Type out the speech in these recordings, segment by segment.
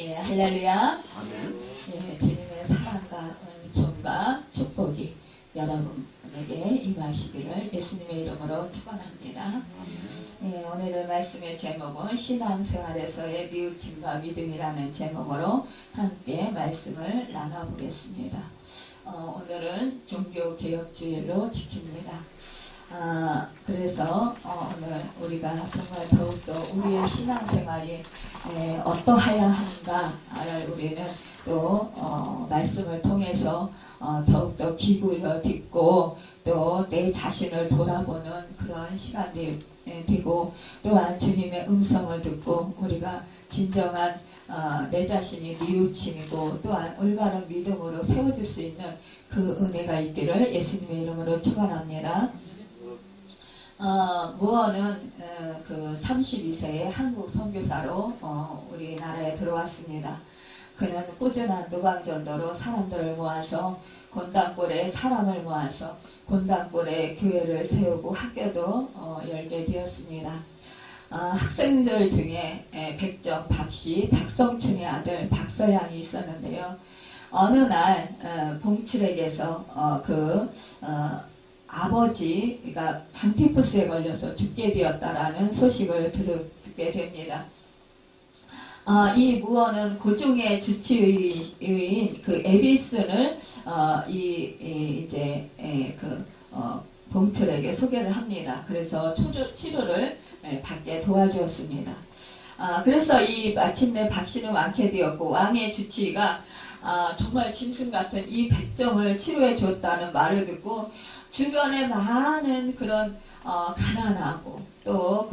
예, 할렐루야. 아멘. 예, 주님의 사랑과 은총과 축복이 여러분에게 임하시기를 예수님의 이름으로 축원합니다. 예, 오늘의 말씀의 제목은 신앙생활에서의 뉘우침과 믿음이라는 제목으로 함께 말씀을 나눠보겠습니다. 오늘은 종교개혁주일로 지킵니다. 그래서 오늘 우리가 정말 더욱더 우리의 신앙생활이 어떠해야 하는가를 우리는 또 말씀을 통해서 더욱더 기울여 듣고 또 내 자신을 돌아보는 그런 시간이 되고, 또한 주님의 음성을 듣고 우리가 진정한 내 자신이 뉘우침이고 또한 올바른 믿음으로 세워질 수 있는 그 은혜가 있기를 예수님의 이름으로 축원합니다. 무어는 그 32세에 한국 선교사로 우리나라에 들어왔습니다. 그는 꾸준한 노방전도로 사람들을 모아서 곤단골에 사람을 모아서 곤단골에 교회를 세우고 학교도 열게 되었습니다. 학생들 중에 백정, 박씨, 박성춘의 아들 박서양이 있었는데요. 어느 날 봉출에게서 아버지가 장티푸스에 걸려서 죽게 되었다라는 소식을 듣게 됩니다. 이 무어는 고종의 주치의인 그 에비슨을 봉출에게 소개를 합니다. 그래서 치료를 받게 도와주었습니다. 그래서 마침내 박씨는 완쾌되었고, 왕의 주치의가 정말 짐승 같은 이 백정을 치료해 줬다는 말을 듣고 주변에 많은 그런 가난하고 또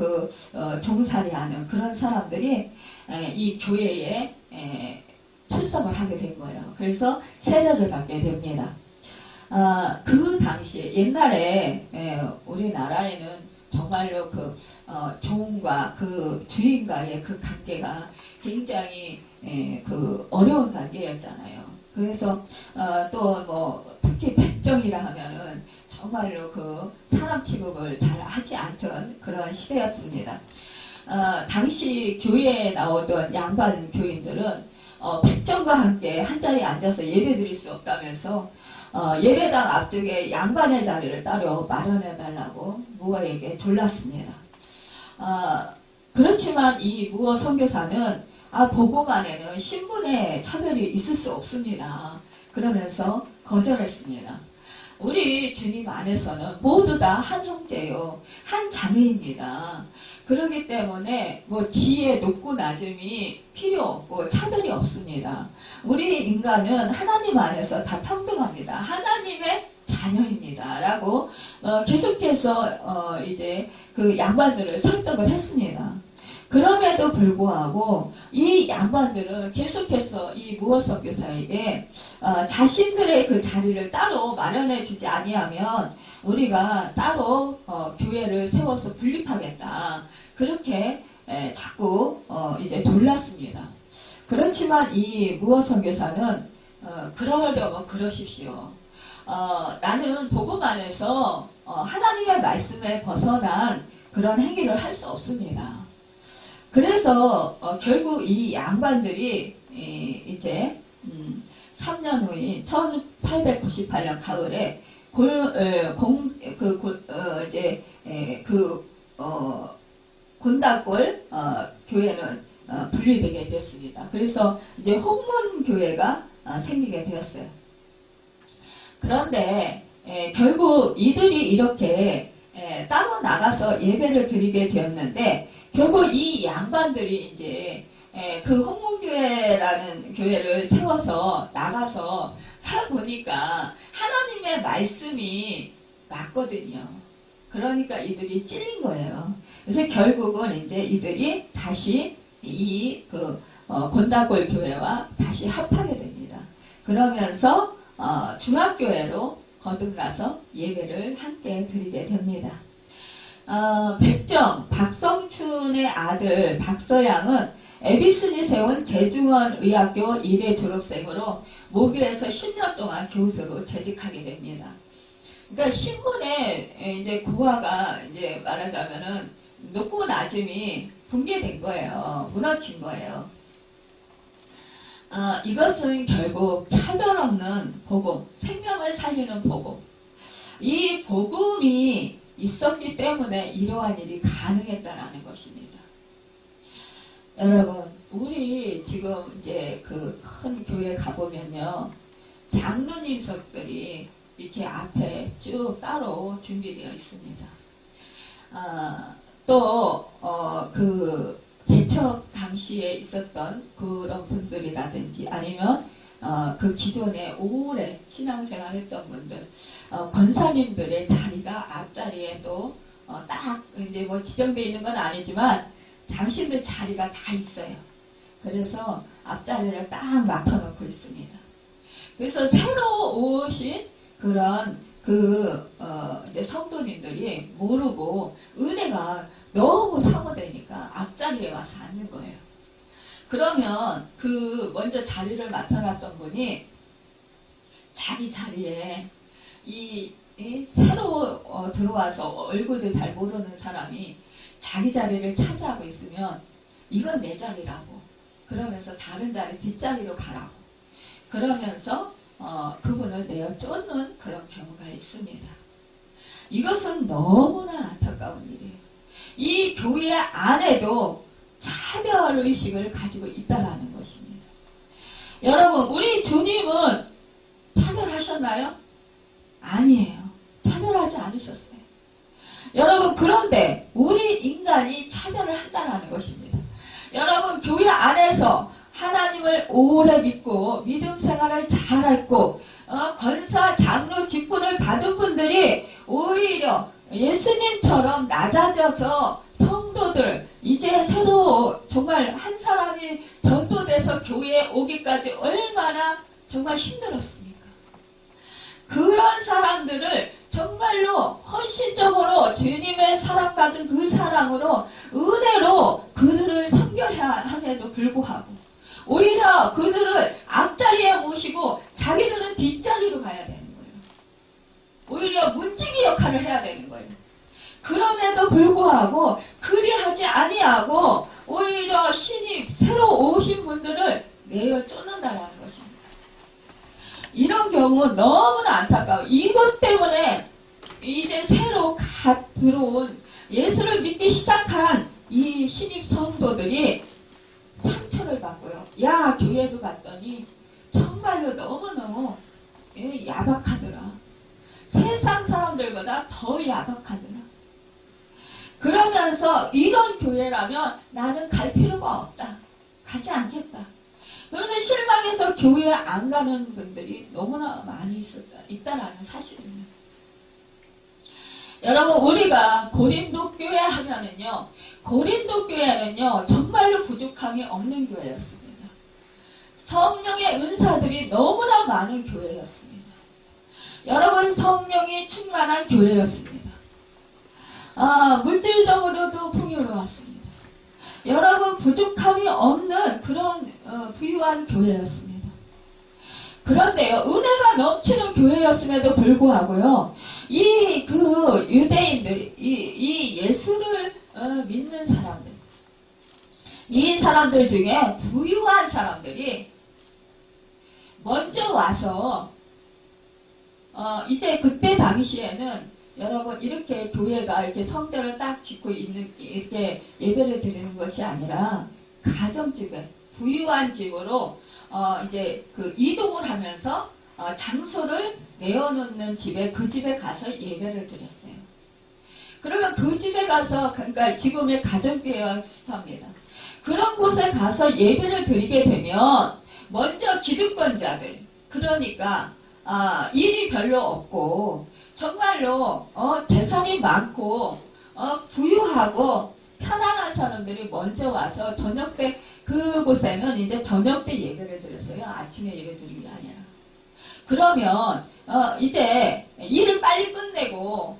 종살이하는 그런 사람들이 이 교회에 출석을 하게 된 거예요. 그래서 세례를 받게 됩니다. 그 당시에 옛날에 우리나라에는 정말로 종과 그 주인과의 그 관계가 굉장히 어려운 관계였잖아요. 그래서 또 특히 백정이라 하면은 정말로 사람 취급을 잘 하지 않던 그런 시대였습니다. 당시 교회에 나오던 양반 교인들은 백정과 함께 한자리에 앉아서 예배 드릴 수 없다면서 예배당 앞쪽에 양반의 자리를 따로 마련해 달라고 무어에게 졸랐습니다. 그렇지만 이 무어 선교사는 복음안에는 신분의 차별이 있을 수 없습니다. 그러면서 거절했습니다. 우리 주님 안에서는 모두 다 한 형제요, 한 자매입니다. 그렇기 때문에 지혜 높고 낮음이 필요 없고 차별이 없습니다. 우리 인간은 하나님 안에서 다 평등합니다. 하나님의 자녀입니다. 라고 계속해서 이제 그 양반들을 설득을 했습니다. 그럼에도 불구하고 이 양반들은 계속해서 이 무어 선교사에게 자신들의 그 자리를 따로 마련해 주지 아니하면 우리가 따로 교회를 세워서 분립하겠다. 그렇게 자꾸 이제 졸랐습니다. 그렇지만 이 무어 선교사는 그러려면 그러십시오. 나는 복음 안에서 하나님의 말씀에 벗어난 그런 행위를 할 수 없습니다. 그래서 결국 이 양반들이 이제 3년 후인 1898년 가을에 곤단골 교회는 분리되게 되었습니다. 그래서 이제 홍문교회가 생기게 되었어요. 그런데 결국 이들이 이렇게 따로 나가서 예배를 드리게 되었는데, 결국 이 양반들이 이제 그 홍문교회라는 교회를 세워서 나가서 해보니까 하나님의 말씀이 맞거든요. 그러니까 이들이 찔린 거예요. 그래서 결국은 이제 이들이 다시 곤단골 교회와 다시 합하게 됩니다. 그러면서 중학교회로 거듭나서 예배를 함께 드리게 됩니다. 백정, 박성춘의 아들 박서양은 에비슨이 세운 재중원 의학교 1회 졸업생으로 모교에서 10년 동안 교수로 재직하게 됩니다. 그러니까 신분의 이제 고하가 이제 말하자면은 높고 낮음이 붕괴된 거예요. 무너진 거예요. 이것은 결국 차별 없는 복음, 생명을 살리는 복음. 이 복음이 있었기 때문에 이러한 일이 가능했다라는 것입니다. 여러분, 우리 지금 이제 그 큰 교회 가보면요, 장로님석들이 이렇게 앞에 쭉 따로 준비되어 있습니다. 그 개척 당시에 있었던 그런 분들이라든지 아니면 그 기존에 오래 신앙생활 했던 분들, 권사님들의 자리가 앞자리에도 딱 이제 뭐 지정되어 있는 건 아니지만 당신들 자리가 다 있어요. 그래서 앞자리를 딱 맡아놓고 있습니다. 그래서 새로 오신 그런 이제 성도님들이 모르고 은혜가 너무 사모되니까 앞자리에 와서 앉는 거예요. 그러면 먼저 자리를 맡아놨던 분이 자기 자리에 이 새로 들어와서 얼굴도 잘 모르는 사람이 자기 자리를 차지하고 있으면 이건 내 자리라고 그러면서 다른 자리 뒷자리로 가라고 그러면서 그분을 내어 쫓는 그런 경우가 있습니다. 이것은 너무나 안타까운 일이에요. 이 교회 안에도 차별의식을 가지고 있다는 것입니다. 여러분, 우리 주님은 차별하셨나요? 아니에요. 차별하지 않으셨어요. 여러분, 그런데 우리 인간이 차별을 한다는 것입니다. 여러분, 교회 안에서 하나님을 오래 믿고 믿음 생활을 잘했고 권사, 장로, 직분을 받은 분들이 오히려 예수님처럼 낮아져서 성도들 이제 새로 정말 한 사람이 전도돼서 교회에 오기까지 얼마나 정말 힘들었습니까? 그런 사람들을 정말로 헌신적으로 주님의 사랑받은 그 사랑으로 은혜로 그들을 섬겨야 함에도 불구하고 오히려 그들을 앞자리에 모시고 자기들은 뒷자리로 가야 되는 거예요. 오히려 문지기 역할을 해야 되는 거예요. 그럼에도 불구하고 그리하지 아니하고 오히려 신입 새로 오신 분들을 내어 쫓는다는 것입니다. 이런 경우 너무나 안타까워. 이것 때문에 이제 새로 들어온 예수를 믿기 시작한 이 신입 성도들이 상처를 받고요. 야, 교회도 갔더니 정말로 너무너무 야박하더라. 세상 사람들보다 더 야박하더라. 그러면서 이런 교회라면 나는 갈 필요가 없다. 가지 않겠다. 그런데 실망해서 교회에 안 가는 분들이 너무나 많이 있다라는 사실입니다. 여러분, 우리가 고린도 교회 하면은요, 고린도 교회는요, 정말로 부족함이 없는 교회였습니다. 성령의 은사들이 너무나 많은 교회였습니다. 여러분, 성령이 충만한 교회였습니다. 물질적으로도 풍요로웠습니다. 여러분, 부족함이 없는 그런 부유한 교회였습니다. 그런데요, 은혜가 넘치는 교회였음에도 불구하고요, 유대인들, 이 예수를 믿는 사람들, 이 사람들 중에 부유한 사람들이 먼저 와서 이제 그때 당시에는 여러분 이렇게 교회가 이렇게 성전을 딱 짓고 있는 이렇게 예배를 드리는 것이 아니라 가정집에 부유한 집으로 이제 이동을 하면서 장소를 내어놓는 집에 그 집에 가서 예배를 드렸어요. 그러면 그 집에 가서 그러니까 지금의 가정교회와 비슷합니다. 그런 곳에 가서 예배를 드리게 되면 먼저 기득권자들 그러니까 일이 별로 없고 정말로 재산이 많고 부유하고 편안한 사람들이 먼저 와서 저녁 때 그곳에는 이제 저녁 때 예배를 드렸어요. 아침에 예배 드린 게 아니라. 그러면 이제 일을 빨리 끝내고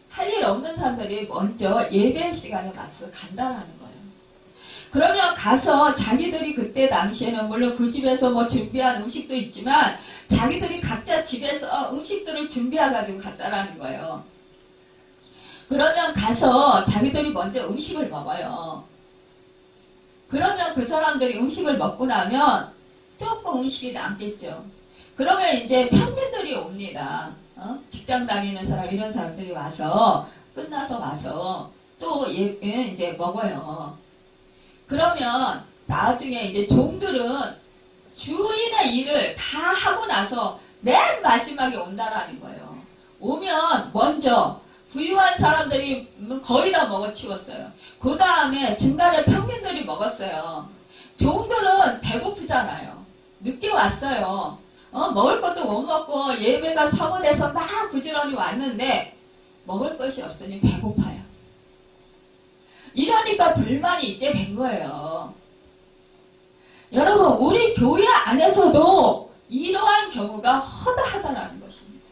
할 일 없는 사람들이 먼저 예배 시간에 맞춰서 간다라는 거예요. 그러면 가서 자기들이 그때 당시에는 물론 그 집에서 뭐 준비한 음식도 있지만 자기들이 각자 집에서 음식들을 준비해가지고 갔다라는 거예요. 그러면 가서 자기들이 먼저 음식을 먹어요. 그러면 그 사람들이 음식을 먹고 나면 조금 음식이 남겠죠. 그러면 이제 평민들이 옵니다. 직장 다니는 사람, 이런 사람들이 와서, 끝나서 와서, 또 이제 먹어요. 그러면 나중에 이제 종들은 주인의 일을 다 하고 나서 맨 마지막에 온다라는 거예요. 오면 먼저 부유한 사람들이 거의 다 먹어치웠어요. 그 다음에 중간에 평민들이 먹었어요. 종들은 배고프잖아요. 늦게 왔어요. 먹을 것도 못 먹고 예배가 서문에서 막 부지런히 왔는데 먹을 것이 없으니 배고파요. 이러니까 불만이 있게 된 거예요. 여러분, 우리 교회 안에서도 이러한 경우가 허다하다라는 것입니다.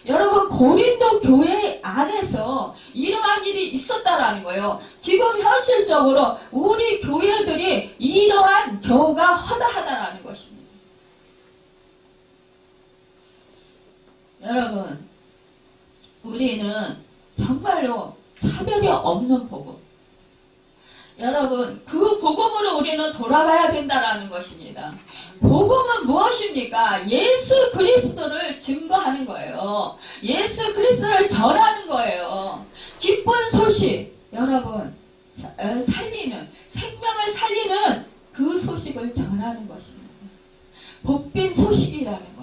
여러분, 고린도 교회 안에서 이러한 일이 있었다라는 거예요. 지금 현실적으로 우리 교회들이 이러한 경우가 허다하다라는 것입니다. 여러분, 우리는 정말로 차별이 없는 복음. 여러분, 그 복음으로 우리는 돌아가야 된다라는 것입니다. 복음은 무엇입니까? 예수 그리스도를 증거하는 거예요. 예수 그리스도를 전하는 거예요. 기쁜 소식, 여러분, 살리는, 생명을 살리는 그 소식을 전하는 것입니다. 복된 소식이라는 거예요.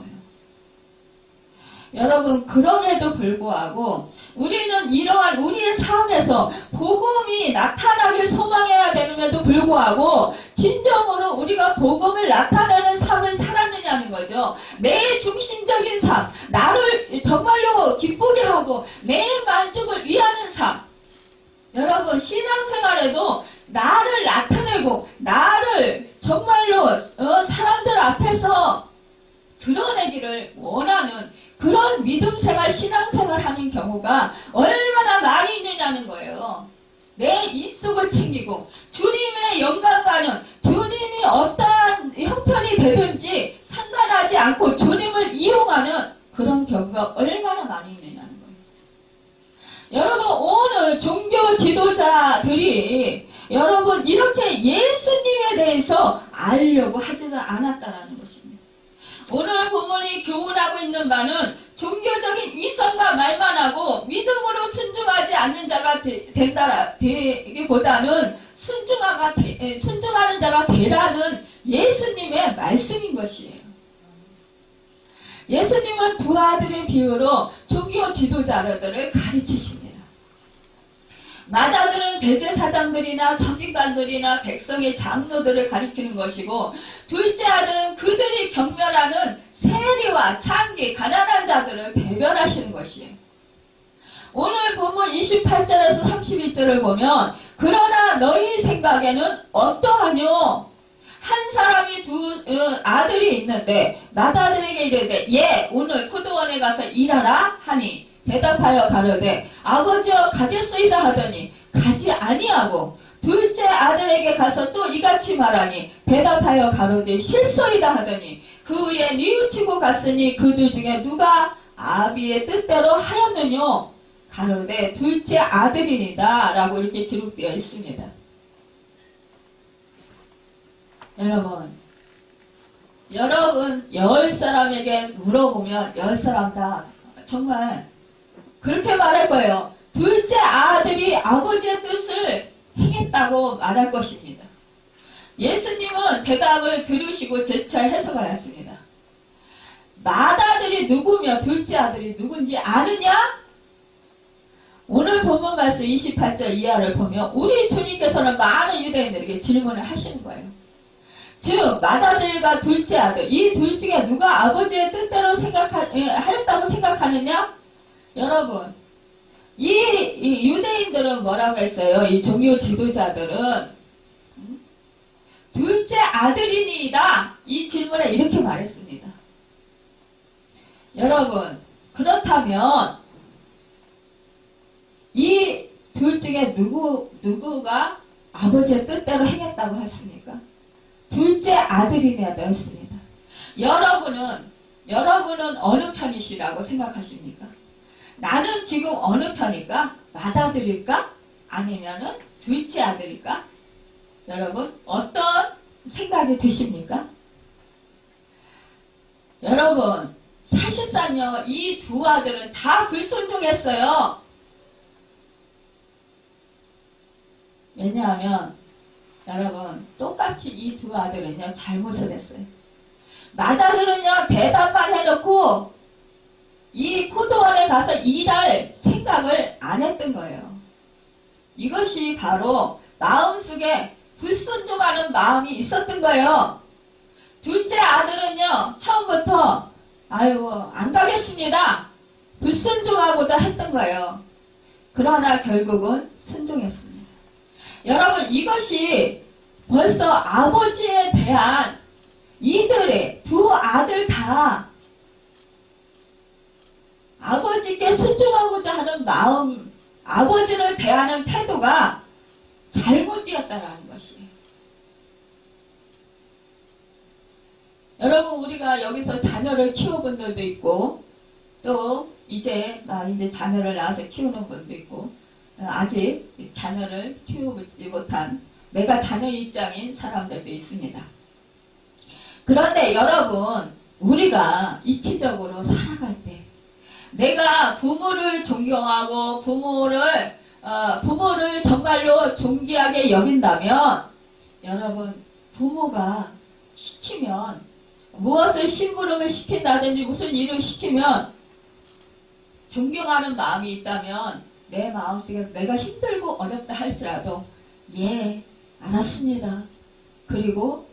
여러분, 그럼에도 불구하고 우리는 이러한 우리의 삶에서 복음이 나타나길 소망해야 되는데도 불구하고 진정으로 우리가 복음을 나타내는 삶을 살았느냐는 거죠. 내 중심적인 삶, 나를 정말로 기쁘게 하고 내 만족을 위하는 삶. 여러분, 신앙생활에도 나를 나타내고 나를 정말로 사람들 앞에서 드러내기를 원하는 그런 믿음생활, 신앙생활 하는 경우가 얼마나 많이 있느냐는 거예요. 내 입속을 챙기고 주님의 영광과는 주님이 어떠한 형편이 되든지 상관하지 않고 주님을 이용하는 그런 경우가 얼마나 많이 있느냐는 거예요. 여러분, 오늘 종교 지도자들이 여러분 이렇게 예수님에 대해서 알려고 하지는 않았다라는 것입니다. 오늘 본문이 교훈하고 있는 바는 종교적인 위선과 말만 하고 믿음으로 순종하지 않는 자가 되기보다는 순종하는 자가 되라는 예수님의 말씀인 것이에요. 예수님은 두 아들의 비유로 종교 지도자들을 가르치십니다. 맏아들은 대제사장들이나 서기관들이나 백성의 장로들을 가리키는 것이고 둘째 아들은 그들이 경멸하는 세리와 창기, 가난한 자들을 대변하시는 것이에요. 오늘 본문 28절에서 31절을 보면 그러나 너희 생각에는 어떠하뇨? 한 사람이 두 아들이 있는데 맏아들에게 이르되 예, 오늘 포도원에 가서 일하라 하니 대답하여 가로되 아버지여 가겠소이다 하더니 가지 아니하고 둘째 아들에게 가서 또 이같이 말하니 대답하여 가로되 싫소이다 하더니 그 후에 뉘우치고 갔으니 그들 중에 누가 아비의 뜻대로 하였느뇨? 가로되 둘째 아들이니다 라고 이렇게 기록되어 있습니다. 여러분 10사람에게 물어보면 10사람 다 정말 그렇게 말할 거예요. 둘째 아들이 아버지의 뜻을 행했다고 말할 것입니다. 예수님은 대답을 들으시고 제철 해석을 했습니다. 맏아들이 누구며 둘째 아들이 누군지 아느냐? 오늘 본문 말씀 28절 이하를 보면 우리 주님께서는 많은 유대인들에게 질문을 하시는 거예요. 즉 맏아들과 둘째 아들, 이 둘 중에 누가 아버지의 뜻대로 하였다고 생각하느냐? 여러분, 이 유대인들은 뭐라고 했어요? 이 종교 지도자들은 둘째 아들이니이다. 이 질문에 이렇게 말했습니다. 여러분, 그렇다면 이 둘 중에 누구가 아버지의 뜻대로 행했다고 했습니까? 둘째 아들이냐고 했습니다. 여러분은 어느 편이시라고 생각하십니까? 나는 지금 어느 편일까? 맏아들일까? 아니면은 둘째 아들일까? 여러분 어떤 생각이 드십니까? 여러분, 사실상요, 이 두 아들은 다 불순종했어요. 왜냐하면, 여러분, 똑같이 이 두 아들은요, 잘못을 했어요. 맏아들은요, 대답만 해놓고, 이 포도원에 가서 일할 생각을 안 했던 거예요. 이것이 바로 마음속에 불순종하는 마음이 있었던 거예요. 둘째 아들은요, 처음부터 아이고 안 가겠습니다. 불순종하고자 했던 거예요. 그러나 결국은 순종했습니다. 여러분, 이것이 벌써 아버지에 대한 이들의 두 아들 다 아버지께 순종하고자 하는 마음, 아버지를 대하는 태도가 잘못되었다라는 것이에요. 여러분, 우리가 여기서 자녀를 키워본 분들도 있고, 또 이제 자녀를 낳아서 키우는 분도 있고, 아직 자녀를 키우지 못한 내가 자녀 입장인 사람들도 있습니다. 그런데 여러분, 우리가 이치적으로 살아갈 때 내가 부모를 존경하고 부모를 정말로 존귀하게 여긴다면, 여러분, 부모가 시키면 무엇을 심부름을 시킨다든지 무슨 일을 시키면 존경하는 마음이 있다면 내 마음속에 내가 힘들고 어렵다 할지라도 예, 알았습니다. 그리고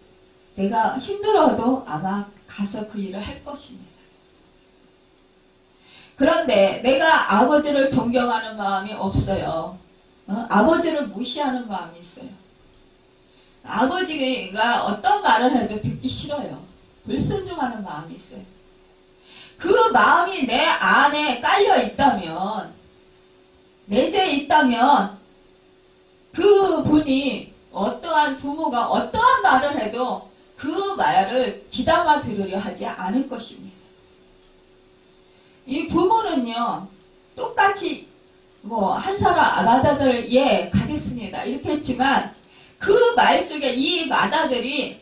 내가 힘들어도 아마 가서 그 일을 할 것입니다. 그런데 내가 아버지를 존경하는 마음이 없어요. 아버지를 무시하는 마음이 있어요. 아버지가 어떤 말을 해도 듣기 싫어요. 불순종하는 마음이 있어요. 그 마음이 내 안에 깔려 있다면, 내재해 있다면, 그 분이 어떠한 부모가 어떠한 말을 해도 그 말을 귀담아 들으려 하지 않을 것입니다. 이 부모는요, 똑같이 한 사람 맏아들 예 가겠습니다 이렇게 했지만 그 말 속에 이 맏아들이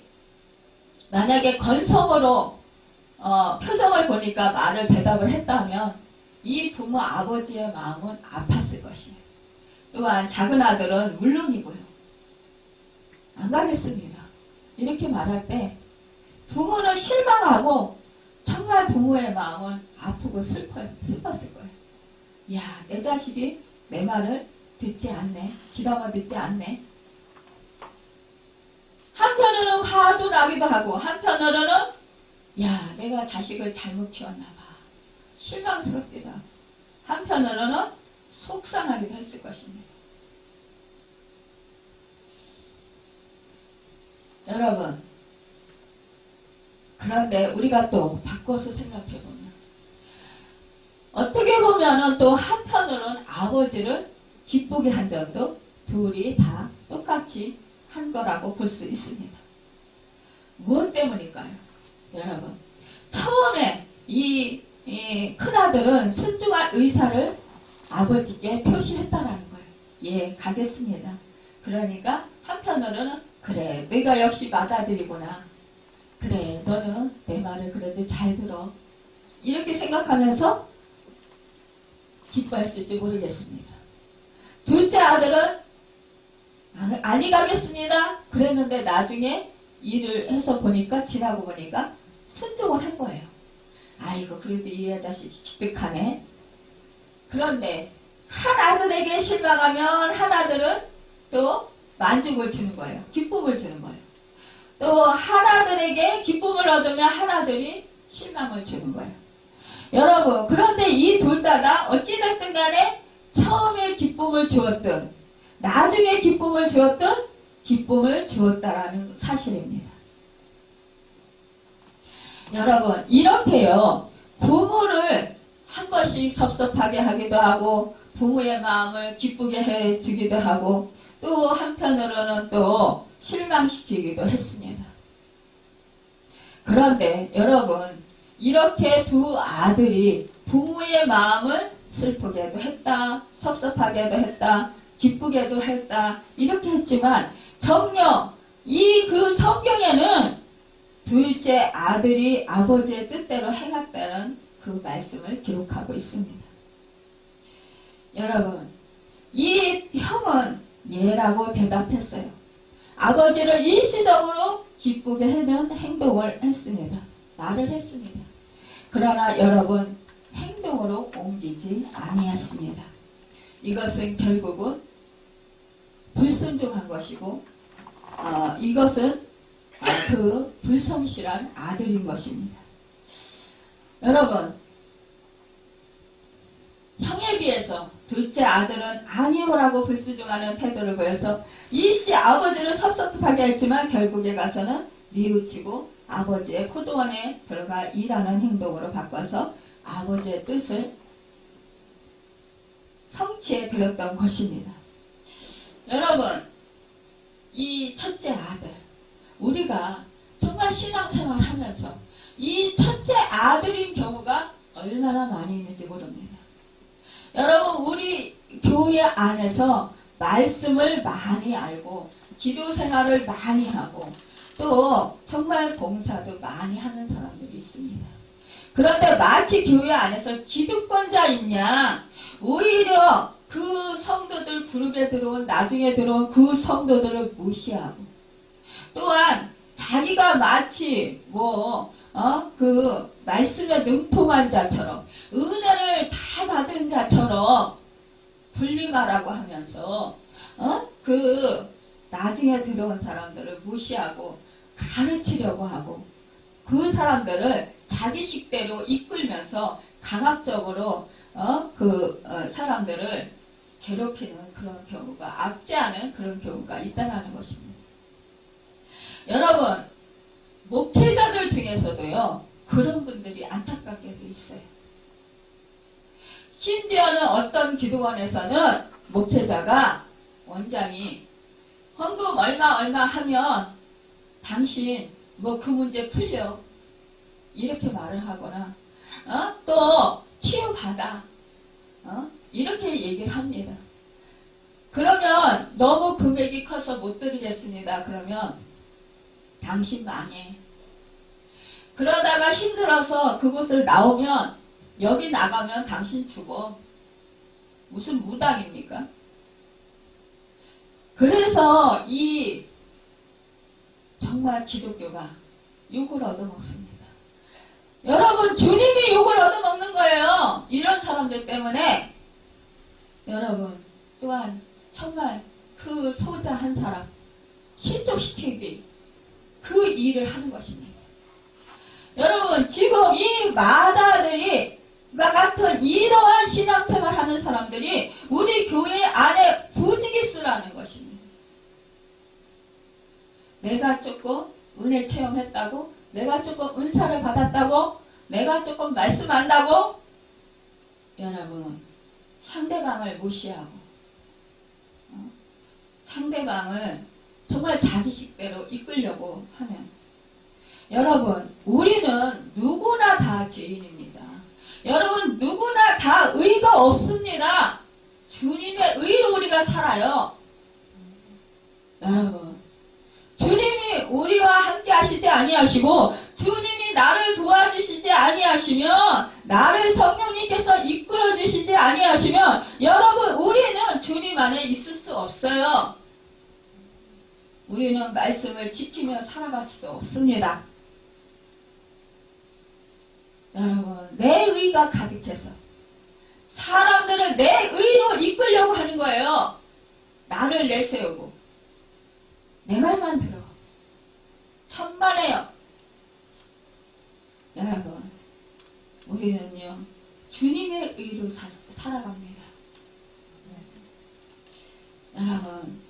만약에 건성으로 표정을 보니까 말을 대답을 했다면 이 부모 아버지의 마음은 아팠을 것이에요. 또한 작은 아들은 물론이고요. 안 가겠습니다. 이렇게 말할 때 부모는 실망하고 정말 부모의 마음은 아프고 슬펐을 거예요. 야, 내 자식이 내 말을 듣지 않네. 귀담아 듣지 않네. 한편으로는 화도 나기도 하고 한편으로는 야, 내가 자식을 잘못 키웠나 봐. 실망스럽기도 하고 한편으로는 속상하기도 했을 것입니다. 여러분, 그런데 우리가 또 바꿔서 생각해보면 어떻게 보면은 또 한편으로는 아버지를 기쁘게 한 점도 둘이 다 똑같이 한 거라고 볼 수 있습니다. 무엇 때문일까요? 여러분, 처음에 이 큰아들은 순종할 의사를 아버지께 표시했다라는 거예요. 예, 가겠습니다. 그러니까 한편으로는 그래, 네가 역시 맏아들이구나. 그래, 너는 내 말을 그래도 잘 들어. 이렇게 생각하면서 기뻐했을지 모르겠습니다. 둘째 아들은 아니 가겠습니다. 그랬는데 나중에 일을 해서 보니까 지나고 보니까 순종을 한 거예요. 아이고 그래도 이 자식이 기특하네. 그런데 한 아들에게 실망하면 한 아들은 또 만족을 주는 거예요. 기쁨을 주는 거예요. 또 한 아들에게 기쁨을 얻으면 한 아들이 실망을 주는 거예요. 여러분, 그런데 이 둘 다가 어찌됐든 간에 처음에 기쁨을 주었든 나중에 기쁨을 주었든 기쁨을 주었다라는 사실입니다. 여러분, 이렇게요, 부모를 한 번씩 섭섭하게 하기도 하고 부모의 마음을 기쁘게 해주기도 하고 또 한편으로는 또 실망시키기도 했습니다. 그런데 여러분, 이렇게 두 아들이 부모의 마음을 슬프게도 했다, 섭섭하게도 했다, 기쁘게도 했다, 이렇게 했지만 정녕 그 성경에는 두 둘째 아들이 아버지의 뜻대로 행했다는 그 말씀을 기록하고 있습니다. 여러분, 이 형은 예라고 대답했어요. 아버지를 일시적으로 기쁘게 하는 행동을 했습니다. 말을 했습니다. 그러나 여러분, 행동으로 옮기지 아니했습니다. 이것은 결국은 불순종한 것이고 이것은 그 불성실한 아들인 것입니다. 여러분, 형에 비해서 둘째 아들은 아니오라고 불순종하는 태도를 보여서 일시 아버지를 섭섭하게 했지만 결국에 가서는 뉘우치고 아버지의 포도원에 들어가 일하는 행동으로 바꿔서 아버지의 뜻을 성취해 드렸던 것입니다. 여러분, 이 첫째 아들, 우리가 정말 신앙생활 하면서 이 첫째 아들인 경우가 얼마나 많이 있는지 모릅니다. 여러분, 우리 교회 안에서 말씀을 많이 알고 기도 생활을 많이 하고 또 정말 봉사도 많이 하는 사람들이 있습니다. 그런데 마치 교회 안에서 기득권자인 양 오히려 그 성도들 그룹에 들어온 나중에 들어온 그 성도들을 무시하고 또한 자기가 마치 그 말씀에 능통한 자처럼 은혜를 다 받은 자처럼 분리하라고 하면서 그 나중에 들어온 사람들을 무시하고 가르치려고 하고 그 사람들을 자기 식대로 이끌면서 강압적으로 사람들을 괴롭히는 그런 경우가 압제하는 그런 경우가 있다는 것입니다. 여러분, 목회자들 중에서도요 그런 분들이 안타깝게도 있어요. 심지어는 어떤 기도원에서는 목회자가 원장이 헌금 얼마 하면 당신 그 문제 풀려 이렇게 말을 하거나 또 치유받아 이렇게 얘기를 합니다. 그러면 너무 금액이 커서 못 드리겠습니다. 그러면 당신 망해. 그러다가 힘들어서 그곳을 나오면 여기 나가면 당신 죽어. 무슨 무당입니까? 그래서 이 정말 기독교가 욕을 얻어먹습니다. 여러분, 주님이 욕을 얻어먹는 거예요. 이런 사람들 때문에. 여러분, 또한 정말 그 소자 한 사람 실족시키기 그 일을 하는 것입니다. 여러분, 지금 이 마다들이 같은 이러한 신앙생활 하는 사람들이 우리 교회 안에 부지기수라는 것입니다. 내가 조금 은혜 체험했다고, 내가 조금 은사를 받았다고, 내가 조금 말씀 안다고, 여러분, 상대방을 무시하고 상대방을 정말 자기 식대로 이끌려고 하면, 여러분, 우리는 누구나 다 죄인입니다. 여러분, 누구나 다 의가 없습니다. 주님의 의로 우리가 살아요. 여러분, 주님이 우리와 함께 하시지 아니하시고 주님이 나를 도와주시지 아니하시면, 나를 성령님께서 이끌어 주시지 아니하시면 여러분, 우리는 주님 안에 있을 수 없어요. 우리는 말씀을 지키며 살아갈 수도 없습니다. 여러분, 내 의가 가득해서 사람들을 내 의로 이끌려고 하는 거예요. 나를 내세우고 내 말만 들어. 천만에요. 여러분, 우리는요 주님의 의로 살아갑니다. 여러분,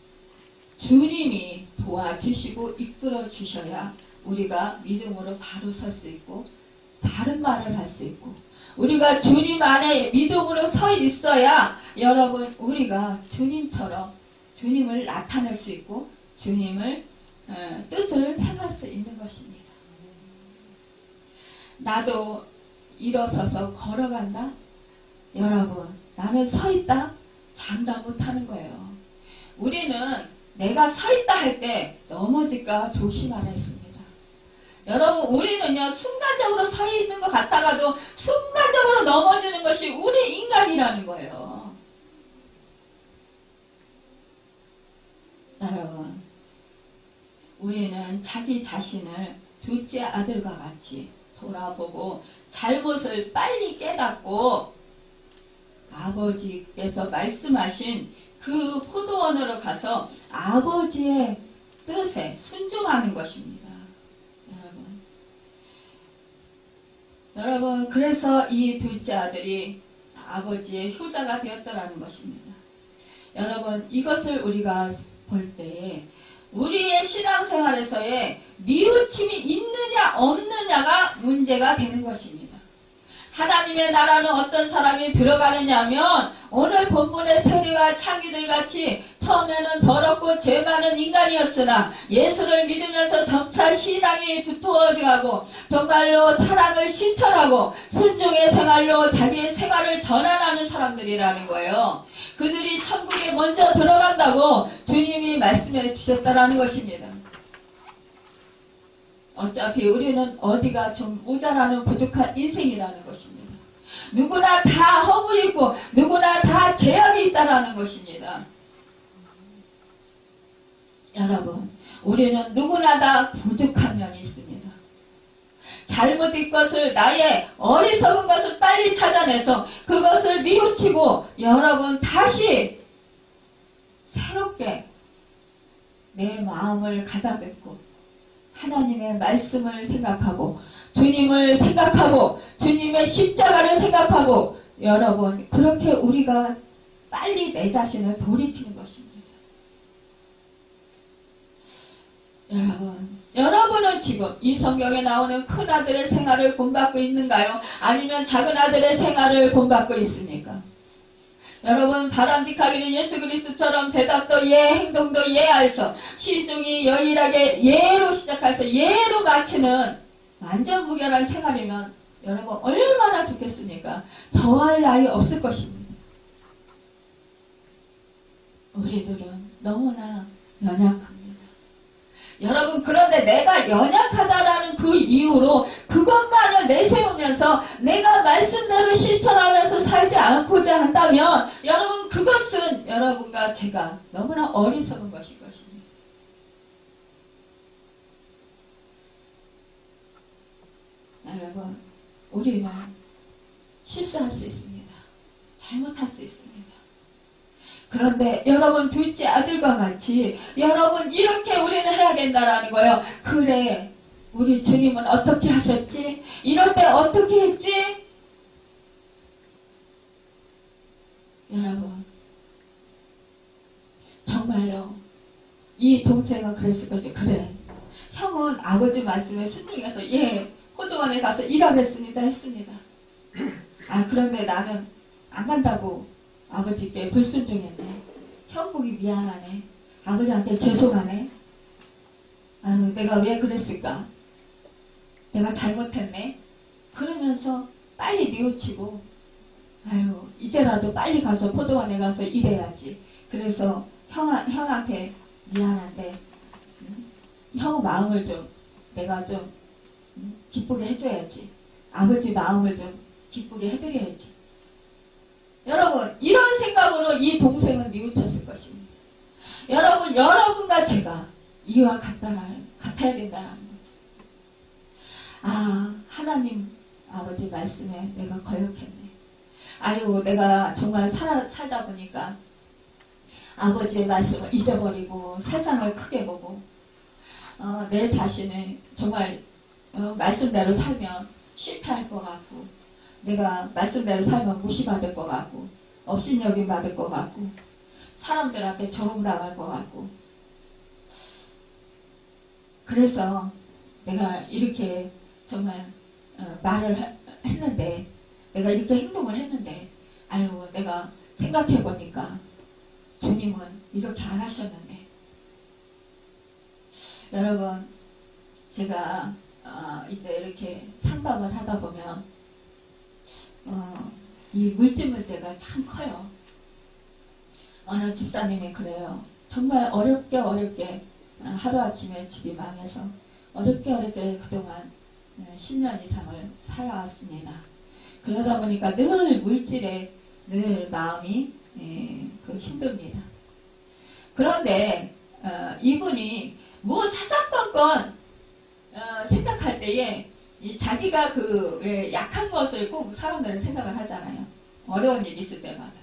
주님이 도와주시고 이끌어 주셔야 우리가 믿음으로 바로 설 수 있고 바른 말을 할 수 있고, 우리가 주님 안에 믿음으로 서 있어야 여러분, 우리가 주님처럼 주님을 나타낼 수 있고 주님을 뜻을 행할 수 있는 것입니다. 나도 일어서서 걸어간다? 여러분, 나는 서 있다? 장담 못하는 거예요. 우리는 내가 서 있다 할 때 넘어질까 조심하라 했습니다. 여러분, 우리는요, 순간적으로 서 있는 것 같다가도 순간적으로 넘어지는 것이 우리 인간이라는 거예요. 여러분, 우리는 자기 자신을 둘째 아들과 같이 돌아보고 잘못을 빨리 깨닫고 아버지께서 말씀하신 그 포도원으로 가서 아버지의 뜻에 순종하는 것입니다. 여러분, 그래서 이 둘째 아들이 아버지의 효자가 되었더라는 것입니다. 여러분, 이것을 우리가 볼 때에 우리의 신앙생활에서의 뉘우침이 있느냐 없느냐가 문제가 되는 것입니다. 하나님의 나라는 어떤 사람이 들어가느냐 하면 오늘 본문의 세리와 창기들 같이 처음에는 더럽고 죄 많은 인간이었으나 예수를 믿으면서 점차 신앙이 두터워져가고 정말로 사랑을 실천하고 순종의 생활로 자기의 생활을 전환하는 사람들이라는 거예요. 그들이 천국에 먼저 들어간다고 주님이 말씀해 주셨다라는 것입니다. 어차피 우리는 어디가 좀 모자라는 부족한 인생이라는 것입니다. 누구나 다 허물이 있고 누구나 다 죄악이 있다라는 것입니다. 여러분, 우리는 누구나 다 부족한 면이 있습니다. 잘못된 것을, 나의 어리석은 것을 빨리 찾아내서 그것을 뉘우치고 여러분 다시 새롭게 내 마음을 가다듬고 하나님의 말씀을 생각하고 주님을 생각하고 주님의 십자가를 생각하고 여러분, 그렇게 우리가 빨리 내 자신을 돌이키는 것입니다. 여러분은 지금 이 성경에 나오는 큰아들의 생활을 본받고 있는가요? 아니면 작은아들의 생활을 본받고 있습니까? 여러분, 바람직하기는 예수 그리스도처럼 대답도 예, 행동도 예하여서 시중이 여일하게 예로 시작해서 예로 마치는 완전 무결한 생활이면 여러분 얼마나 좋겠습니까? 더할 나위 없을 것입니다. 우리들은 너무나 연약합니다. 여러분, 그런데 내가 연약하다라는 그 이유로 그것만을 내세우면서 내가 말씀대로 실천하면서 살지 않고자 한다면 여러분, 그것은 여러분과 제가 너무나 어리석은 것인 것입니다. 여러분, 우리는 실수할 수 있습니다. 잘못할 수 있습니다. 그런데 여러분, 둘째 아들과 같이 여러분 이렇게 우리는 해야 된다라는 거예요. 그래, 우리 주님은 어떻게 하셨지? 이럴 때 어떻게 했지? 여러분, 정말로 이 동생은 그랬을 것이, 그래, 형은 아버지 말씀에 순종해서 예, 포도원에 가서 일하겠습니다 했습니다. 그런데 나는 안 간다고 아버지께 불순종했네. 형 보기 미안하네. 아버지한테 죄송하네. 내가 왜 그랬을까? 내가 잘못했네. 그러면서 빨리 뉘우치고 이제라도 빨리 가서 포도원에 가서 일해야지. 그래서 형한테 미안한데 형 마음을 좀 내가 좀 기쁘게 해줘야지. 아버지 마음을 좀 기쁘게 해드려야지. 여러분, 이런 생각으로 이 동생은 뉘우쳤을 것입니다. 여러분, 여러분과 제가 이와 같아야 된다는 거죠. 하나님 아버지 말씀에 내가 거역했네. 내가 정말 살다 보니까 아버지의 말씀을 잊어버리고 세상을 크게 보고 내 자신을 정말 말씀대로 살면 실패할 것 같고, 내가 말씀대로 살면 무시받을 것 같고, 업신여김 받을 것 같고, 사람들한테 조롱당할 것 같고, 그래서 내가 이렇게 정말 말을 했는데, 내가 이렇게 행동을 했는데, 내가 생각해보니까 주님은 이렇게 안 하셨는데. 여러분, 제가 이제 이렇게 상담을 하다 보면 이 물질 문제가 참 커요. 어느 집사님이 그래요. 정말 어렵게 하루아침에 집이 망해서 어렵게 그동안 10년 이상을 살아왔습니다. 그러다 보니까 늘 물질에 늘 마음이 힘듭니다. 그런데 이분이 뭐 사사건건 생각할 때에 자기가 왜 약한 것을 꼭 사람들은 생각을 하잖아요. 어려운 일이 있을 때마다.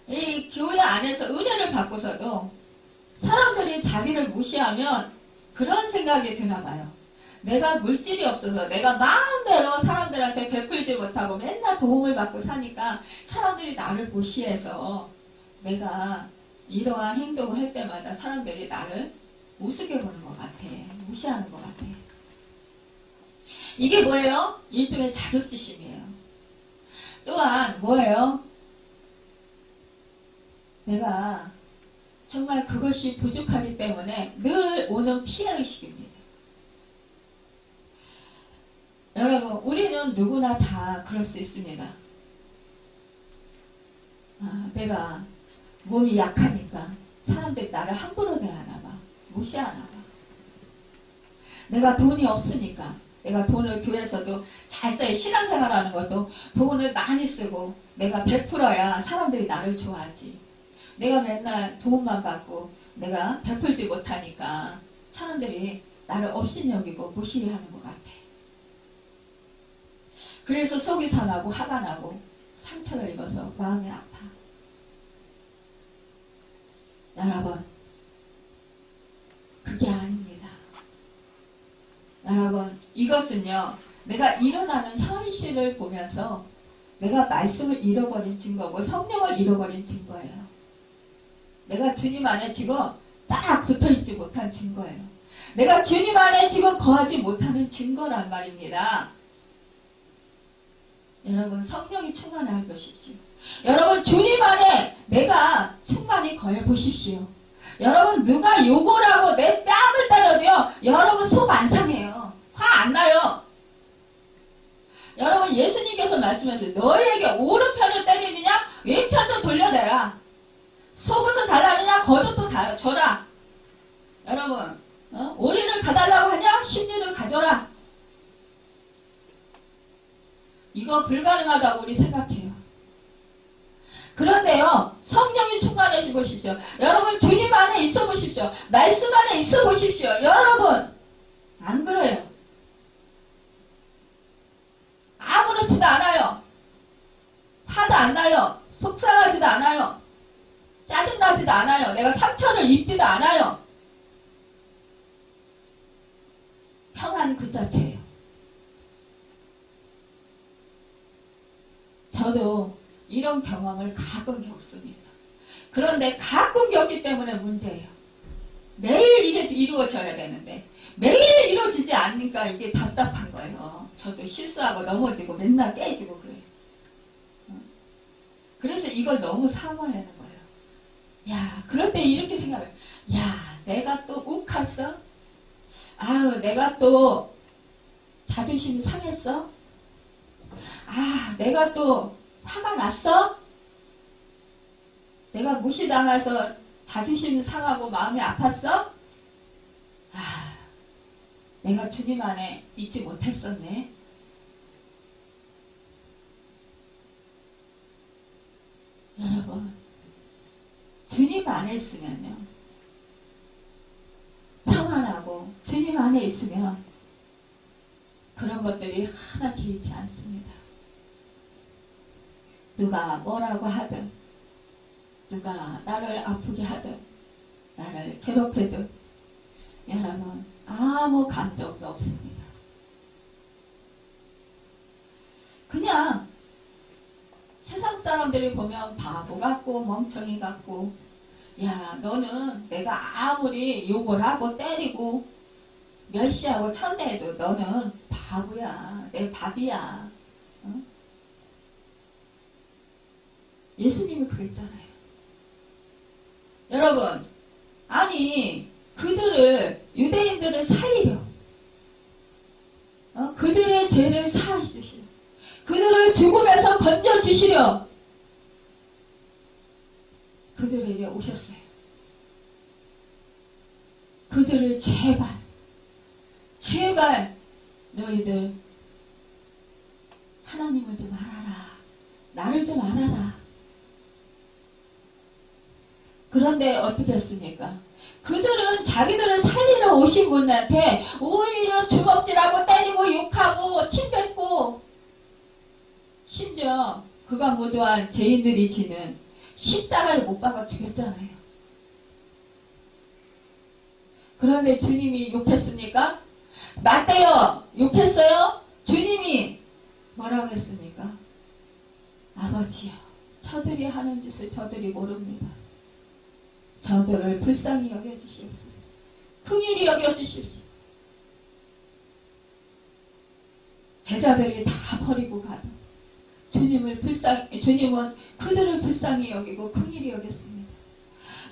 이 교회 안에서 은혜를 받고서도 사람들이 자기를 무시하면 그런 생각이 드나 봐요. 내가 물질이 없어서 내가 마음대로 사람들한테 베풀지 못하고 맨날 도움을 받고 사니까 사람들이 나를 무시해서 내가 이러한 행동을 할 때마다 사람들이 나를 우습게 보는 것 같아. 무시하는 것 같아. 이게 뭐예요? 일종의 자격지심이에요. 또한 뭐예요? 내가 정말 그것이 부족하기 때문에 늘 오는 피해의식입니다. 여러분, 우리는 누구나 다 그럴 수 있습니다. 내가 몸이 약하니까 사람들이 나를 함부로 대하나 봐. 무시하나 봐. 내가 돈이 없으니까 내가 돈을 교회에서도 잘 써요. 신앙생활하는 것도 돈을 많이 쓰고 내가 베풀어야 사람들이 나를 좋아하지. 내가 맨날 도움만 받고 내가 베풀지 못하니까 사람들이 나를 업신여기고 무시하는 것 같아. 그래서 속이 상하고 화가 나고 상처를 입어서 마음이 아파. 여러분, 그게 아닙니다. 여러분, 이것은요, 내가 일어나는 현실을 보면서 내가 말씀을 잃어버린 증거고 성령을 잃어버린 증거예요. 내가 주님 안에 지금 딱 붙어있지 못한 증거예요. 내가 주님 안에 지금 거하지 못하는 증거란 말입니다. 여러분, 성령이 충만해 보십시오. 여러분, 주님 안에 내가 충만히 거해 보십시오. 여러분, 누가 욕을 하고 내 뺨을 때려도요, 여러분 속 안 상해요. 화 안 나요. 여러분, 예수님께서 말씀하세요. 너희에게 오른편을 때리느냐 왼편도 돌려내라. 속옷은 달라느냐 겉옷도 줘라. 여러분, 오리를 가달라고 하냐 십리를 가져라. 이거 불가능하다고 우리 생각해요. 그런데요, 성령이 충만해져 보십시오. 여러분, 주님 안에 있어 보십시오. 말씀 안에 있어 보십시오. 여러분, 안 그래요. 아무렇지도 않아요. 화도 안 나요. 속상하지도 않아요. 짜증나지도 않아요. 내가 상처를 입지도 않아요. 평안 그 자체예요. 저도 이런 경험을 가끔 겪습니다. 그런데 가끔 겪기 때문에 문제예요. 매일 이게 이루어져야 되는데 매일 이루어지지 않으니까 이게 답답한 거예요. 저도 실수하고 넘어지고 맨날 깨지고 그래요. 그래서 이걸 너무 사모해야 하는 거예요. 야, 그럴 때 이렇게 생각해요. 야, 내가 또 욱했어? 아유, 내가 또 자존심이 상했어? 아, 내가 또 화가 났어? 내가 무시당해서 자존심이 상하고 마음이 아팠어? 아, 내가 주님 안에 있지 못했었네. 여러분, 주님 안에 있으면요, 평안하고 주님 안에 있으면 그런 것들이 하나 개의치 않습니다. 누가 뭐라고 하든, 누가 나를 아프게 하든, 나를 괴롭히든, 여러분, 아무 감정도 없습니다. 그냥 세상 사람들이 보면 바보 같고 멍청이 같고, 야, 너는 내가 아무리 욕을 하고 때리고 멸시하고 천대해도 너는 바보야, 내 밥이야. 어? 예수님이 그랬잖아요. 여러분, 아니 그들을, 유대인들을 살리려, 그들의 죄를 사하시려, 그들을 죽음에서 건져주시려 그들에게 오셨어요. 그들을 제발 제발 너희들 하나님을 좀 알아라. 나를 좀 알아라. 그런데 어떻게 했습니까? 그들은 자기들을 살리러 오신 분한테 오히려 주먹질하고 때리고 욕하고 침뱉고, 심지어 그가 모두한 죄인들이 지는 십자가를 못 박아 죽였잖아요. 그런데 주님이 욕했습니까? 맞대요. 욕했어요? 주님이 뭐라고 했습니까? 아버지요, 저들이 하는 짓을 저들이 모릅니다. 저들을 불쌍히 여겨주시옵소서. 긍휼히 여겨주십시오. 제자들이 다 버리고 가도 주님은 그들을 불쌍히 여기고 긍휼히 여겼습니다.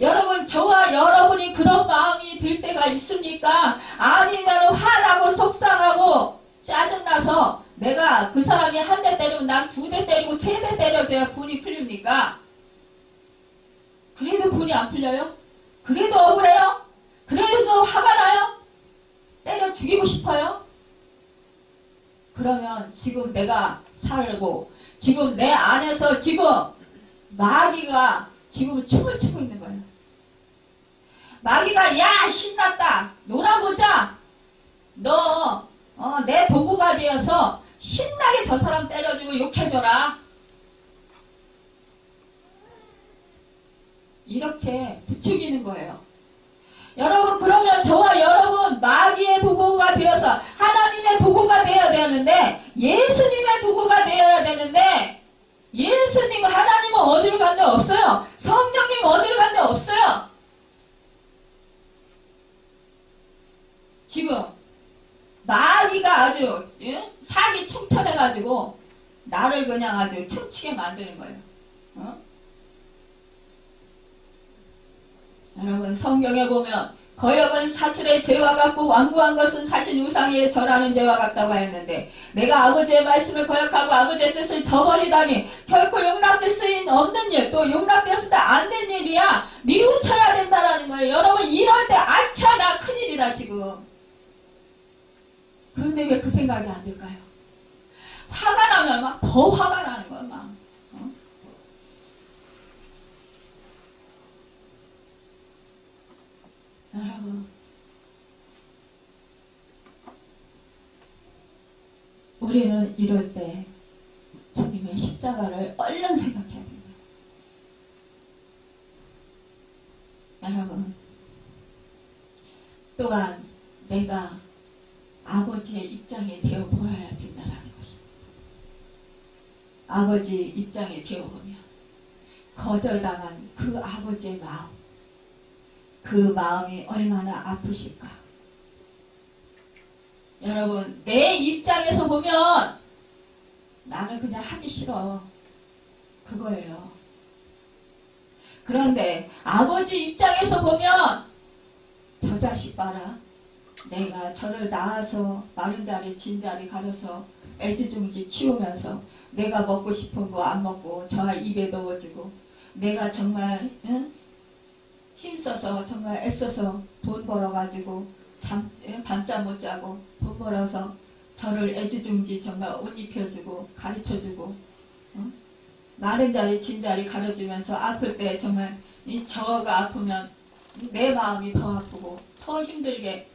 여러분, 저와 여러분이 그런 마음이 들 때가 있습니까? 아니면 화나고 속상하고 짜증나서 내가 그 사람이 한 대 때리면 난 두 대 때리고 세 대 때려줘야 분이 풀립니까? 그래도 분이 안 풀려요? 그래도 억울해요? 그래도 화가 나요? 때려 죽이고 싶어요? 그러면 지금 내가 살고 지금 내 안에서 지금 마귀가 지금 춤을 추고 있는 거예요. 마귀가 야 신났다 놀아보자. 너 내 도구가 되어서 신나게 저 사람 때려주고 욕해줘라. 이렇게 부추기는 거예요. 여러분, 그러면 저와 여러분 마귀의 도구가 되어서 하나님의 도구가 되어야 되는데, 예수님의 도구가 되어야 되는데, 예수님, 하나님은 어디로 간 데 없어요. 성령님 어디로 간 데 없어요. 지금 마귀가 아주 사기 충천해가지고 나를 그냥 아주 춤추게 만드는 거예요. 여러분, 성경에 보면 거역은 사슬의 죄와 같고 완고한 것은 사실 우상에 절하는 죄와 같다고 했는데, 내가 아버지의 말씀을 거역하고 아버지의 뜻을 저버리다니 결코 용납될 수 없는 일, 또 용납되어서도 안 된 일이야. 미우쳐야 된다라는 거예요. 여러분, 이럴 때 아차 나 큰일이다 지금. 그런데 왜 그 생각이 안 들까요? 화가 나면 막 더 화가 나는 거야 막. 여러분, 우리는 이럴 때 주님의 십자가를 얼른 생각해야 됩니다. 여러분, 또한 내가 아버지의 입장에 되어 보아야 된다는 것입니다. 아버지 입장에 되어 보면 거절당한 그 아버지의 마음, 그 마음이 얼마나 아프실까. 여러분, 내 입장에서 보면 나는 그냥 하기 싫어, 그거예요. 그런데 아버지 입장에서 보면 저 자식 봐라, 내가 저를 낳아서 마른 자리 진 자리 가려서 애지중지 키우면서 내가 먹고 싶은 거 안 먹고 저 입에 넣어주고, 내가 정말 힘써서 정말 애써서 돈 벌어가지고 밤잠 못 자고 돈 벌어서 저를 애지중지 정말 옷 입혀주고 가르쳐주고, 마른 자리 진 자리 가려주면서 아플 때 정말 저가 아프면 내 마음이 더 아프고 더 힘들게,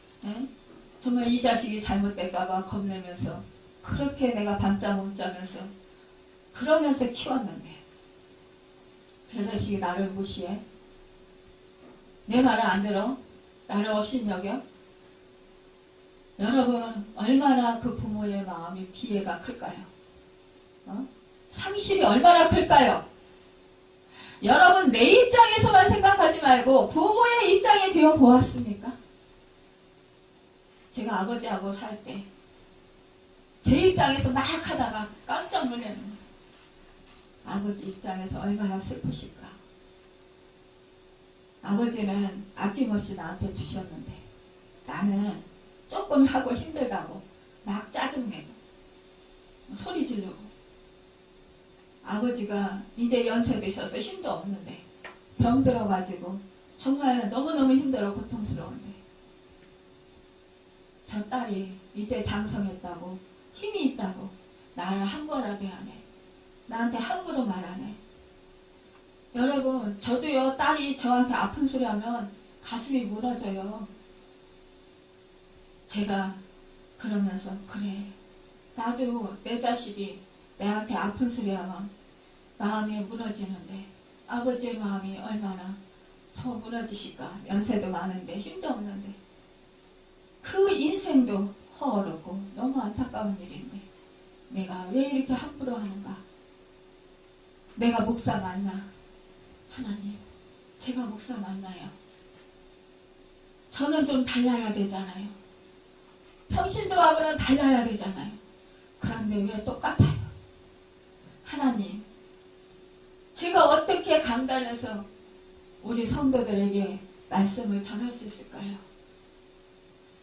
정말 이 자식이 잘못될까봐 겁내면서 그렇게 내가 밤잠 못 자면서 그러면서 키웠는데, 그 자식이 나를 무시해? 내 말을 안 들어? 나를 업신여겨? 여러분, 얼마나 그 부모의 마음이 비애가 클까요? 상실이 얼마나 클까요? 여러분, 내 입장에서만 생각하지 말고 부모의 입장에 되어 보았습니까? 제가 아버지하고 살 때 제 입장에서 막 하다가 깜짝 놀라는 거예요. 아버지 입장에서 얼마나 슬프실까. 아버지는 아낌없이 나한테 주셨는데 나는 조금 하고 힘들다고 막 짜증내고 소리 지르고, 아버지가 이제 연세 드셔서 힘도 없는데 병 들어가지고 정말 너무너무 힘들어 고통스러운데 저 딸이 이제 장성했다고 힘이 있다고 나를 함부로하게 하네. 나한테 함부로 말 안 해. 여러분, 저도요, 딸이 저한테 아픈 소리 하면 가슴이 무너져요. 제가 그러면서, 그래, 나도 내 자식이 내한테 아픈 소리 하면 마음이 무너지는데 아버지의 마음이 얼마나 더 무너지실까. 연세도 많은데 힘도 없는데 그 인생도 허어롭고 너무 안타까운 일인데 내가 왜 이렇게 함부로 하는가. 내가 목사 맞나? 하나님, 제가 목사 맞나요? 저는 좀 달라야 되잖아요. 평신도 하고는 달라야 되잖아요. 그런데 왜 똑같아요? 하나님, 제가 어떻게 강단에서 우리 성도들에게 말씀을 전할 수 있을까요?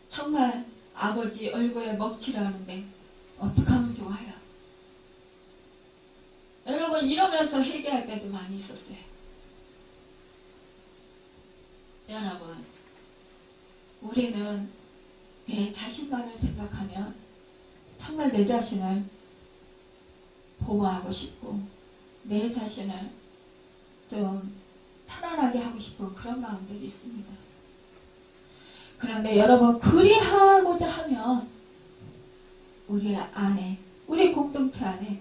정말 아버지 얼굴에 먹칠하는데 어떻게 하면 좋아요? 여러분, 이러면서 회개할 때도 많이 있었어요. 여러분, 우리는 내 자신만을 생각하면 정말 내 자신을 보호하고 싶고 내 자신을 좀 편안하게 하고 싶은 그런 마음들이 있습니다. 그런데 여러분, 그리하고자 하면 우리 안에, 우리 공동체 안에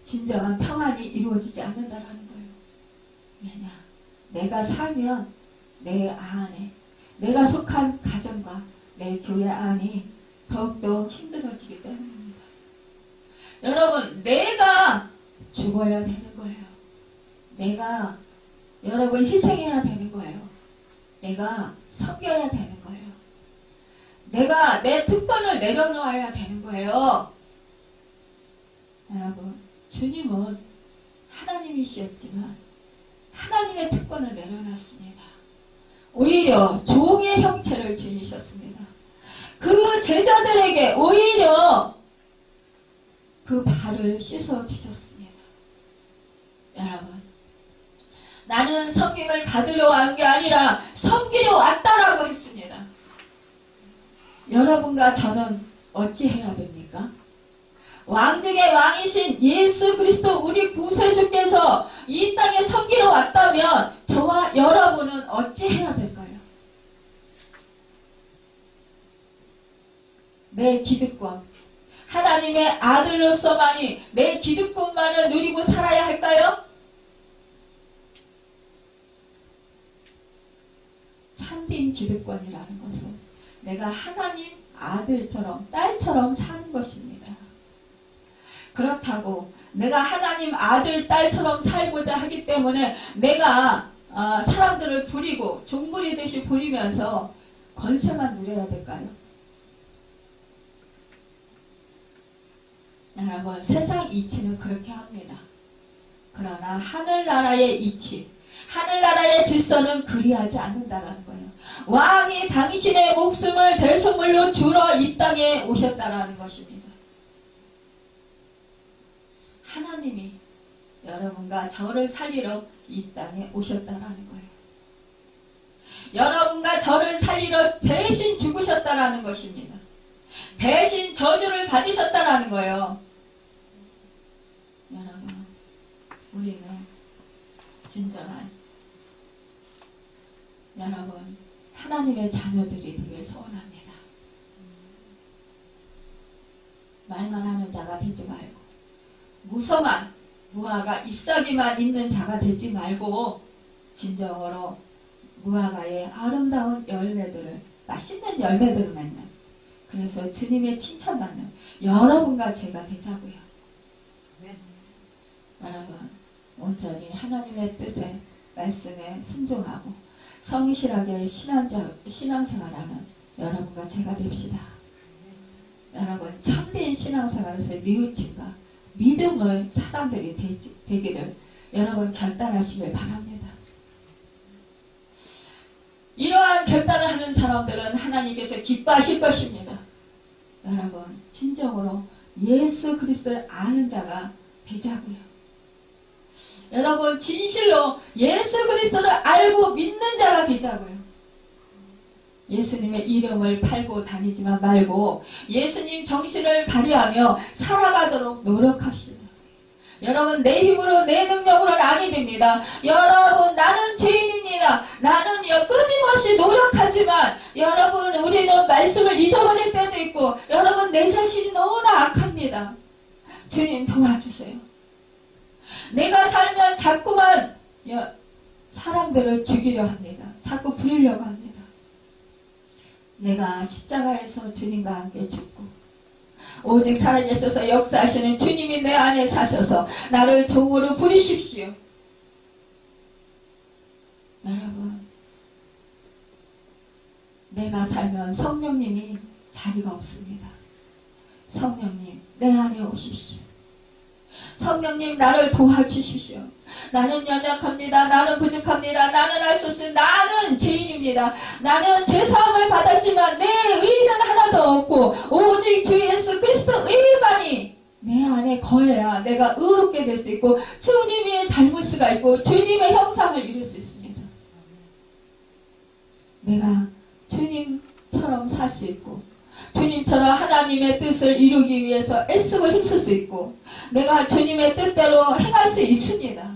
진정한 평안이 이루어지지 않는다라는 거예요. 왜냐? 내가 살면 내 안에, 내가 속한 가정과 내 교회 안이 더욱더 힘들어지기 때문입니다. 여러분, 내가 죽어야 되는 거예요. 내가, 여러분, 희생해야 되는 거예요. 내가 섬겨야 되는 거예요. 내가 내 특권을 내려놓아야 되는 거예요. 여러분, 주님은 하나님이시었지만 하나님의 특권을 내려놨습니다. 오히려 종의 형체를 지니셨습니다. 그 제자들에게 오히려 그 발을 씻어주셨습니다. 여러분, 나는 섬김을 받으려 온 게 아니라 섬기려 왔다라고 했습니다. 여러분과 저는 어찌해야 됩니까? 왕 중의 왕이신 예수 그리스도 우리 구세주께서 이 땅에 섬기러 왔다면 저와 여러분은 어찌해야 될까요? 내 기득권, 하나님의 아들로서만이 내 기득권만을 누리고 살아야 할까요? 참된 기득권이라는 것은 내가 하나님 아들처럼 딸처럼 사는 것입니다. 그렇다고 내가 하나님 아들 딸처럼 살고자 하기 때문에 내가 사람들을 부리고 종부리듯이 부리면서 권세만 누려야 될까요? 여러분, 세상 이치는 그렇게 합니다. 그러나 하늘나라의 이치, 하늘나라의 질서는 그리하지 않는다라는 거예요. 왕이 당신의 목숨을 대속물로 주러 이 땅에 오셨다라는 것입니다. 하나님이 여러분과 저를 살리러 이 땅에 오셨다라는 거예요. 여러분과 저를 살리러 대신 죽으셨다라는 것입니다. 대신 저주를 받으셨다라는 거예요. 여러분, 우리는 진정한 여러분 하나님의 자녀들이 되길 소원합니다. 말만 하는 자가 되지 말고 무서만 무화과 잎사귀만 있는 자가 되지 말고 진정으로 무화과의 아름다운 열매들을, 맛있는 열매들을 맺는, 그래서 주님의 칭찬받는 여러분과 제가 되자고요. 여러분, 온전히 하나님의 뜻에 말씀에 순종하고 성실하게 신앙생활하는 여러분과 제가 됩시다. 여러분, 참된 신앙생활에서 뉘우침과 믿음을 사람들이 되기를 여러분 결단하시길 바랍니다. 이러한 결단을 하는 사람들은 하나님께서 기뻐하실 것입니다. 여러분, 진정으로 예수 그리스도를 아는 자가 되자고요. 여러분, 진실로 예수 그리스도를 알고 믿는 자가 되자고요. 예수님의 이름을 팔고 다니지만 말고 예수님 정신을 발휘하며 살아가도록 노력합시다. 여러분, 내 힘으로 내 능력으로는 아니 됩니다. 여러분, 나는 죄인입니다. 나는요 끊임없이 노력하지만 여러분, 우리는 말씀을 잊어버릴 때도 있고 여러분, 내 자신이 너무나 악합니다. 주님 도와주세요. 내가 살면 자꾸만 사람들을 죽이려 합니다. 자꾸 부리려고 합니다. 내가 십자가에서 주님과 함께 죽고 오직 살아계셔서 역사하시는 주님이 내 안에 사셔서 나를 종으로 부리십시오. 여러분, 내가 살면 성령님이 자리가 없습니다. 성령님, 내 안에 오십시오. 성령님, 나를 도와주십시오. 나는 연약합니다. 나는 부족합니다. 나는 할 수 없습니다. 나는 죄인입니다. 나는 죄사함을 받았지만 내 의는 하나도 없고 오직 주 예수 그리스도 의만이 내 안에 거해야 내가 의롭게 될 수 있고 주님이 닮을 수가 있고 주님의 형상을 이룰 수 있습니다. 내가 주님처럼 살 수 있고 주님처럼 하나님의 뜻을 이루기 위해서 애쓰고 힘쓸 수 있고 내가 주님의 뜻대로 행할 수 있습니다.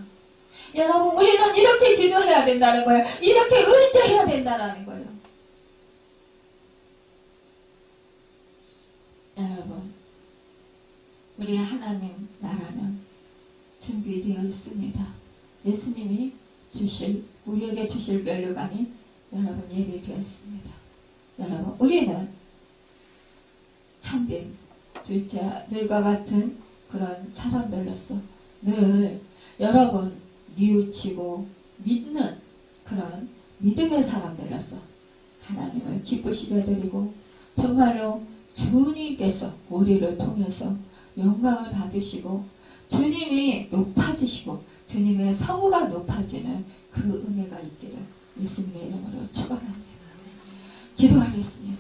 여러분, 우리는 이렇게 기도해야 된다는 거예요. 이렇게 의지해야 된다는 거예요. 여러분, 우리 하나님 나라는 준비되어 있습니다. 예수님이 우리에게 주실 면류관이 여러분 예비되어 있습니다. 여러분, 우리는 참된 둘째들과 같은 그런 사람들로서 늘 여러분 뉘우치고 믿는 그런 믿음의 사람들로서 하나님을 기쁘시게 드리고 정말로 주님께서 우리를 통해서 영광을 받으시고 주님이 높아지시고 주님의 성우가 높아지는 그 은혜가 있기를 예수님의 이름으로 축원합니다. 기도하겠습니다.